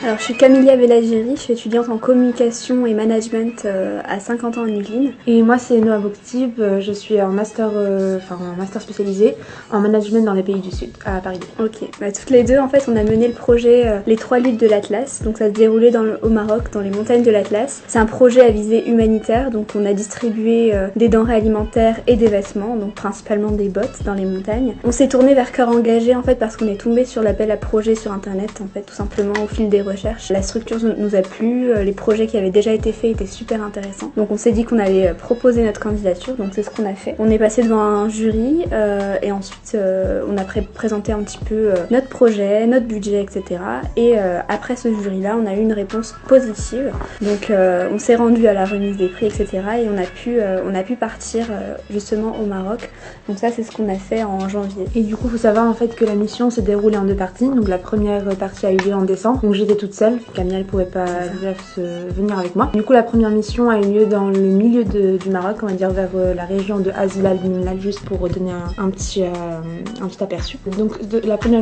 Alors je suis Camilia Belagiri, je suis étudiante en communication et management à Saint-Quentin en Yvelines. Et moi c'est Noah Bouktib, je suis en master spécialisé en management dans les pays du Sud, à Paris. Ok, toutes les deux en fait on a mené le projet Les 3 luttes de l'Atlas, donc ça se déroulait au Maroc, dans les montagnes de l'Atlas. C'est un projet à visée humanitaire, donc on a distribué des denrées alimentaires et des vêtements, donc principalement des bottes dans les montagnes. On s'est tourné vers Cœur Engagé en fait parce qu'on est tombé sur l'appel à projet sur internet en fait, tout simplement au fil des recherches. La structure nous a plu, les projets qui avaient déjà été faits étaient super intéressants. Donc on s'est dit qu'on allait proposer notre candidature, donc c'est ce qu'on a fait. On est passé devant un jury et ensuite on a présenté un petit peu notre projet, notre budget, etc. Et après ce jury-là, on a eu une réponse positive. Donc on s'est rendu à la remise des prix, etc. Et on a pu partir justement au Maroc. Donc ça c'est ce qu'on a fait en janvier. Et du coup, il faut savoir en fait que la mission s'est déroulée en 2 parties. Donc la première partie a eu lieu en décembre, donc j'étais toute seule. Camilla ne pouvait pas venir avec moi. Du coup, la première mission a eu lieu dans le milieu du Maroc, on va dire vers la région de Azlal Minlal, juste pour donner un petit aperçu. Donc durant la première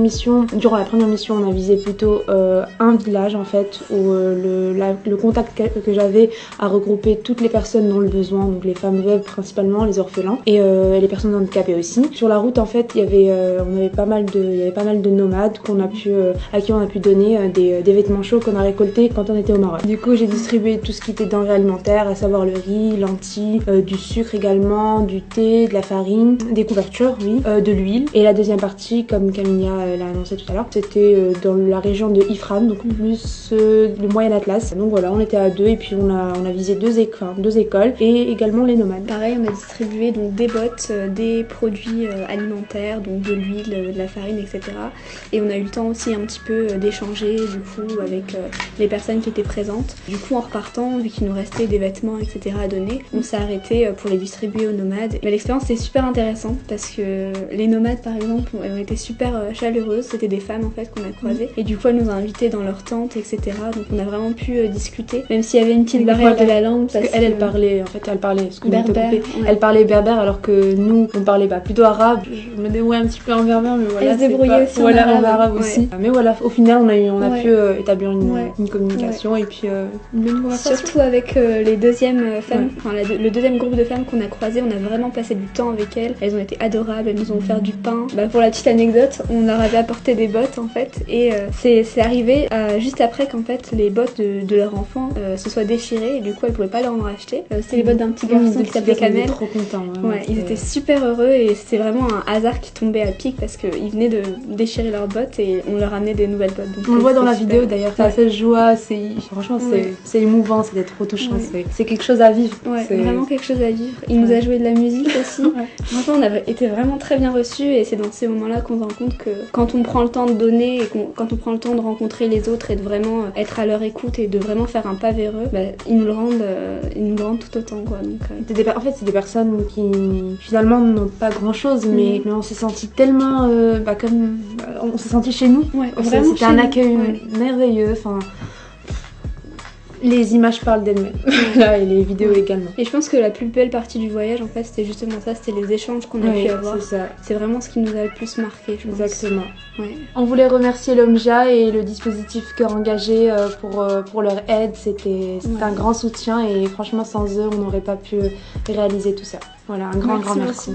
mission, on a visé plutôt un village en fait où le contact que j'avais a regroupé toutes les personnes dans le besoin, donc les femmes veuves principalement, les orphelins et les personnes handicapées aussi. Sur la route en fait, il y avait pas mal de nomades à qui on a pu donner des vêtements chauds qu'on a récoltés quand on était au Maroc. Du coup, j'ai distribué tout ce qui était denrées alimentaires, à savoir le riz, lentilles, du sucre également, du thé, de la farine, des couvertures, oui, de l'huile. Et la deuxième partie, comme Camilla l'a annoncé tout à l'heure, c'était dans la région de Ifrane, donc plus le Moyen Atlas. Donc voilà, on était à 2 et puis on a visé 2 écoles et également les nomades. Pareil, on a distribué donc des bottes, des produits alimentaires, donc de l'huile, de la farine, etc. Et on a eu le temps aussi un petit peu d'échanger du coup avec les personnes qui étaient présentes. Du coup, en repartant, vu qu'il nous restait des vêtements, etc. à donner, on s'est arrêté pour les distribuer aux nomades. Mais l'expérience c'est super intéressante parce que les nomades par exemple, elles ont été super chaleureuses. C'était des femmes en fait qu'on a croisées et du coup elles nous ont invités dans leur tente, etc. Donc on a vraiment pu discuter, même s'il y avait une petite barrière de la langue. Parce qu'elle parlait, berbère. Ouais. Elle parlait berbère alors que nous on parlait plutôt arabe. Je me débrouillais un petit peu en berbère, mais voilà. Elle se débrouillait aussi en arabe aussi. Ouais. Mais voilà, au final on a pu établir une communication et puis une bonne conversation. Surtout avec les deuxièmes femmes, enfin le deuxième groupe de femmes qu'on a croisé, on a vraiment passé du temps avec elles. Elles ont été adorables, elles nous ont offert du pain. Pour la petite anecdote, on leur avait apporté des bottes en fait et c'est arrivé juste après qu'en fait les bottes de leur enfant se soient déchirées et du coup elles pouvaient pas leur en racheter. C'était les bottes d'un petit garçon qui s'appelait Kamel. Trop content. Ils étaient super heureux et c'était vraiment un hasard qui tombait à pic parce qu'ils venaient de déchirer leurs bottes et on leur amenait des nouvelles bottes. Donc, on le voit dans la vidéo d'ailleurs, ça fait joie, franchement c'est émouvant, c'est trop touchant, c'est quelque chose à vivre. C'est vraiment quelque chose à vivre. Il nous a joué de la musique aussi. Franchement on avait été vraiment très bien reçus et c'est dans ces moments-là qu'on se rend compte que quand on prend le temps de donner et quand on prend le temps de rencontrer les autres et de vraiment être à leur écoute et de vraiment faire un pas vers eux, ils nous le rendent tout autant quoi. Donc, en fait c'est des personnes qui finalement n'ont pas grand-chose mais on s'est senti tellement on s'est senti chez nous. C'était un accueil merveilleux. Les images parlent d'elles-mêmes, et les vidéos également. Et je pense que la plus belle partie du voyage, en fait, c'était justement ça, c'était les échanges qu'on a pu avoir. C'est vraiment ce qui nous a le plus marqué, je pense. Exactement. On voulait remercier l'OMJA et le dispositif Cœur Engagé pour leur aide. C'était un grand soutien et franchement, sans eux, on n'aurait pas pu réaliser tout ça. Voilà, un grand merci.